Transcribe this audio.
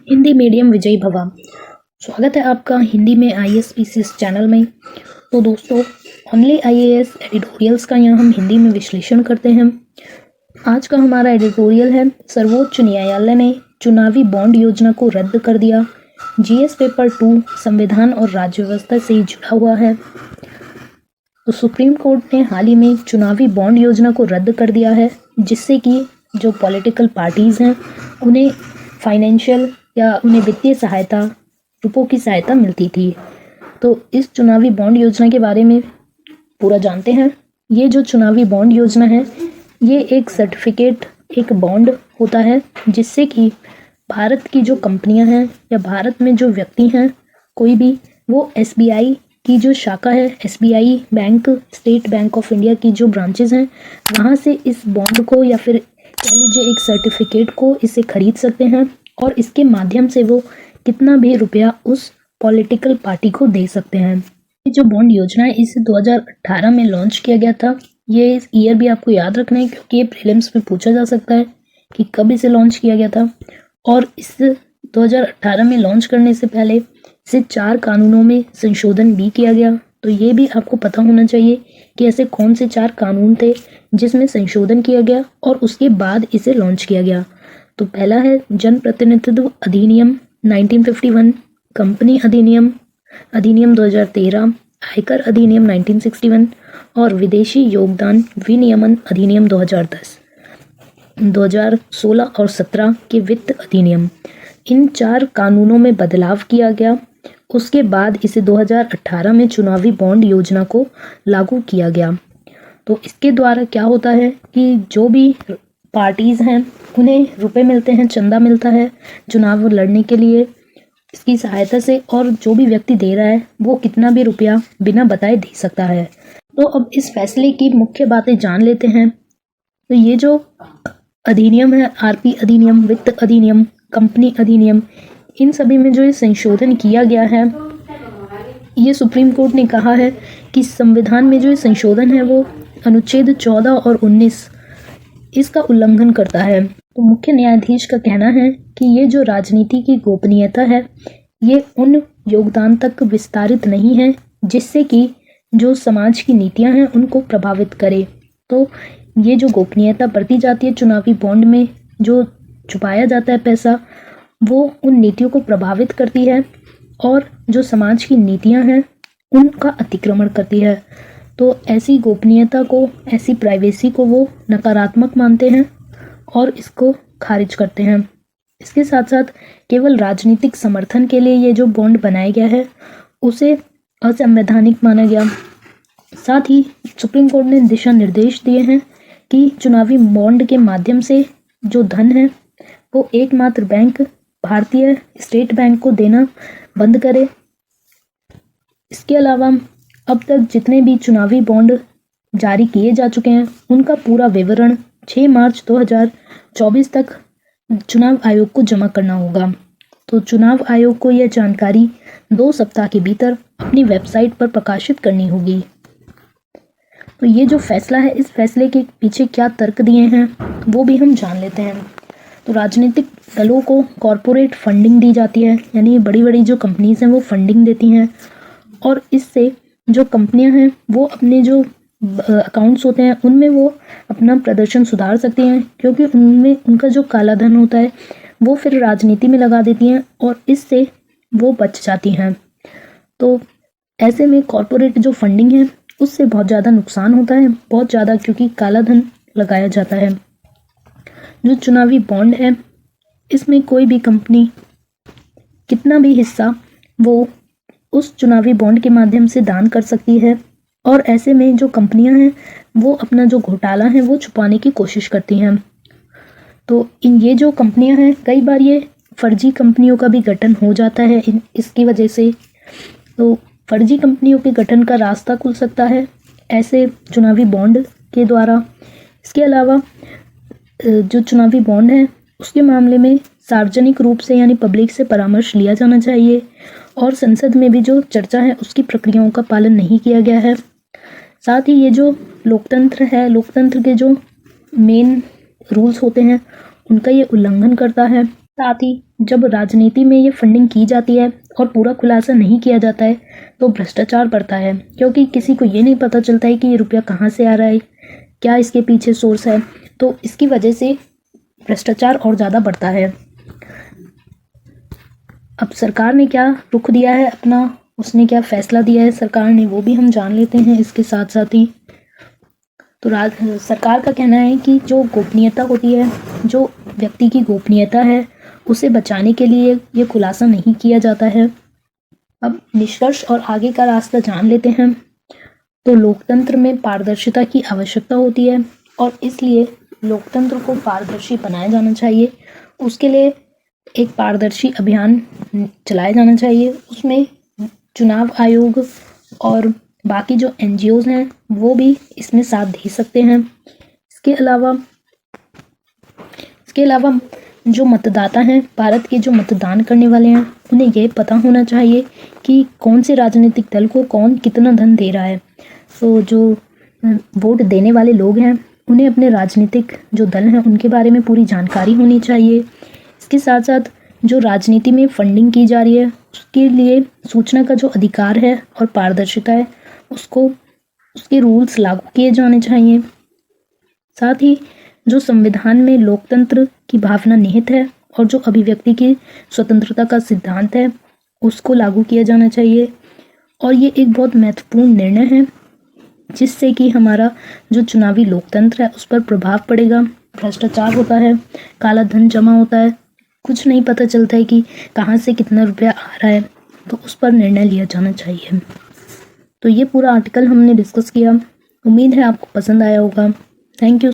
Hindi medium विजयी भवा। स्वागत है आपका हिंदी में IAS इस चैनल में। तो दोस्तों, ओनली IAS एडिटोरियल्स का यहाँ हम हिंदी में विश्लेषण करते हैं। आज का हमारा एडिटोरियल है, सर्वोच्च न्यायालय ने चुनावी बॉन्ड योजना को रद्द कर दिया। GS पेपर 2 संविधान और राज्य व्यवस्था से जुड़ा हुआ है। तो सुप्रीम कोर्ट ने हाल ही में चुनावी बॉन्ड योजना को रद्द कर दिया है, जिससे कि जो पॉलिटिकल पार्टीज़ हैं उन्हें फाइनेंशियल या उन्हें वित्तीय सहायता, रुपयों की सहायता मिलती थी। तो इस चुनावी बॉन्ड योजना के बारे में पूरा जानते हैं। ये जो चुनावी बॉन्ड योजना है, ये एक सर्टिफिकेट, एक बॉन्ड होता है, जिससे कि भारत की जो कंपनियां हैं या भारत में जो व्यक्ति हैं कोई भी, वो SBI की जो शाखा है, SBI bank, state bank of India की जो ब्रांचेज हैं, वहाँ से इस बॉन्ड को या फिर कह लीजिए एक सर्टिफिकेट को इसे खरीद सकते हैं और इसके माध्यम से वो कितना भी रुपया उस पॉलिटिकल पार्टी को दे सकते हैं। ये जो बॉन्ड योजना है, इसे 2018 में लॉन्च किया गया था। ये ईयर भी आपको याद रखना है, क्योंकि ये प्रीलिम्स में पूछा जा सकता है कि कब इसे लॉन्च किया गया था। और इस 2018 में लॉन्च करने से पहले इसे 4 कानूनों में संशोधन भी किया गया। तो ये भी आपको पता होना चाहिए कि ऐसे कौन से 4 कानून थे जिसमें संशोधन किया गया और उसके बाद इसे लॉन्च किया गया। तो पहला है जनप्रतिनिधित्व अधिनियम 1951, कंपनी अधिनियम 2013, आयकर अधिनियम 1961 और विदेशी योगदान विनियमन अधिनियम 2010, 2016 और 17 के वित्त अधिनियम। इन 4 कानूनों में बदलाव किया गया। उसके बाद इसे 2018 में चुनावी बॉन्ड योजना को लागू किया गया। तो इसके द्वारा क्या होता है कि जो भी पार्टीज़ हैं उन्हें रुपए मिलते हैं, चंदा मिलता है चुनाव लड़ने के लिए इसकी सहायता से, और जो भी व्यक्ति दे रहा है वो कितना भी रुपया बिना बताए दे सकता है। तो अब इस फैसले की मुख्य बातें जान लेते हैं। तो ये जो अधिनियम है, RP अधिनियम, वित्त अधिनियम, कंपनी अधिनियम, इन सभी में जो ये संशोधन किया गया है, ये सुप्रीम कोर्ट ने कहा है कि संविधान में जो ये संशोधन है वो अनुच्छेद 14 और 19 इसका उल्लंघन करता है। तो मुख्य न्यायाधीश का कहना है कि ये जो राजनीति की गोपनीयता है, ये उन योगदान तक विस्तारित नहीं है जिससे कि जो समाज की नीतियां हैं उनको प्रभावित करे। तो ये जो गोपनीयता बरती जाती है चुनावी बॉन्ड में, जो छुपाया जाता है पैसा, वो उन नीतियों को प्रभावित करती है और जो समाज की नीतियां हैं उनका अतिक्रमण करती है। तो ऐसी गोपनीयता को, ऐसी प्राइवेसी को वो नकारात्मक मानते हैं और इसको खारिज करते हैं। इसके साथ साथ केवल राजनीतिक समर्थन के लिए ये जो बॉन्ड बनाया गया है उसे असंवैधानिक माना गया। साथ ही सुप्रीम कोर्ट ने दिशा निर्देश दिए हैं कि चुनावी बॉन्ड के माध्यम से जो धन है वो एकमात्र बैंक, भारतीय स्टेट बैंक को देना बंद करे। इसके अलावा अब तक जितने भी चुनावी बॉन्ड जारी किए जा चुके हैं उनका पूरा विवरण 6 मार्च 2024 तक चुनाव आयोग को जमा करना होगा। तो चुनाव आयोग को यह जानकारी 2 सप्ताह के भीतर अपनी वेबसाइट पर प्रकाशित करनी होगी। तो ये जो फैसला है, इस फैसले के पीछे क्या तर्क दिए हैं वो भी हम जान लेते हैं। तो राजनीतिक दलों को कॉरपोरेट फंडिंग दी जाती है, यानी बड़ी बड़ी जो कंपनीज हैं वो फंडिंग देती हैं, और इससे जो कंपनियां हैं वो अपने जो अकाउंट्स होते हैं उनमें वो अपना प्रदर्शन सुधार सकती हैं, क्योंकि उनमें उनका जो काला धन होता है वो फिर राजनीति में लगा देती हैं और इससे वो बच जाती हैं। तो ऐसे में कॉरपोरेट जो फंडिंग है उससे बहुत ज़्यादा नुकसान होता है, बहुत ज़्यादा, क्योंकि काला धन लगाया जाता है। जो चुनावी बॉन्ड है, इसमें कोई भी कंपनी कितना भी हिस्सा वो उस चुनावी बॉन्ड के माध्यम से दान कर सकती है, और ऐसे में जो कंपनियां हैं वो अपना जो घोटाला है वो छुपाने की कोशिश करती हैं। तो ये जो कंपनियां हैं, कई बार ये फर्जी कंपनियों का भी गठन हो जाता है इसकी वजह से। तो फर्जी कंपनियों के गठन का रास्ता खुल सकता है ऐसे चुनावी बॉन्ड के द्वारा। इसके अलावा जो चुनावी बॉन्ड है उसके मामले में सार्वजनिक रूप से, यानी पब्लिक से परामर्श लिया जाना चाहिए, और संसद में भी जो चर्चा है उसकी प्रक्रियाओं का पालन नहीं किया गया है। साथ ही ये जो लोकतंत्र है, लोकतंत्र के जो मेन रूल्स होते हैं उनका ये उल्लंघन करता है। साथ ही जब राजनीति में ये फंडिंग की जाती है और पूरा खुलासा नहीं किया जाता है तो भ्रष्टाचार बढ़ता है, क्योंकि किसी को ये नहीं पता चलता है कि ये रुपया कहाँ से आ रहा है, क्या इसके पीछे सोर्स है। तो इसकी वजह से भ्रष्टाचार और ज़्यादा बढ़ता है। अब सरकार ने क्या रुख दिया है अपना, उसने क्या फैसला दिया है सरकार ने, वो भी हम जान लेते हैं इसके साथ साथ ही। तो सरकार का कहना है कि जो गोपनीयता होती है, जो व्यक्ति की गोपनीयता है, उसे बचाने के लिए ये खुलासा नहीं किया जाता है। अब निष्कर्ष और आगे का रास्ता जान लेते हैं। तो लोकतंत्र में पारदर्शिता की आवश्यकता होती है और इसलिए लोकतंत्र को पारदर्शी बनाया जाना चाहिए। उसके लिए एक पारदर्शी अभियान चलाया जाना चाहिए। उसमें चुनाव आयोग और बाकी जो NGOs हैं वो भी इसमें साथ दे सकते हैं। इसके अलावा जो मतदाता हैं, भारत के जो मतदान करने वाले हैं, उन्हें ये पता होना चाहिए कि कौन से राजनीतिक दल को कौन कितना धन दे रहा है। तो जो वोट देने वाले लोग हैं उन्हें अपने राजनीतिक जो दल हैं उनके बारे में पूरी जानकारी होनी चाहिए। इसके साथ साथ जो राजनीति में फंडिंग की जा रही है उसके लिए सूचना का जो अधिकार है और पारदर्शिता है उसके रूल्स लागू किए जाने चाहिए। साथ ही जो संविधान में लोकतंत्र की भावना निहित है और जो अभिव्यक्ति की स्वतंत्रता का सिद्धांत है उसको लागू किया जाना चाहिए। और ये एक बहुत महत्वपूर्ण निर्णय है जिससे कि हमारा जो चुनावी लोकतंत्र है उस पर प्रभाव पड़ेगा। भ्रष्टाचार होता है, काला धन जमा होता है, कुछ नहीं पता चलता है कि कहाँ से कितना रुपया आ रहा है, तो उस पर निर्णय लिया जाना चाहिए। तो ये पूरा आर्टिकल हमने डिस्कस किया। उम्मीद है आपको पसंद आया होगा। Thank you.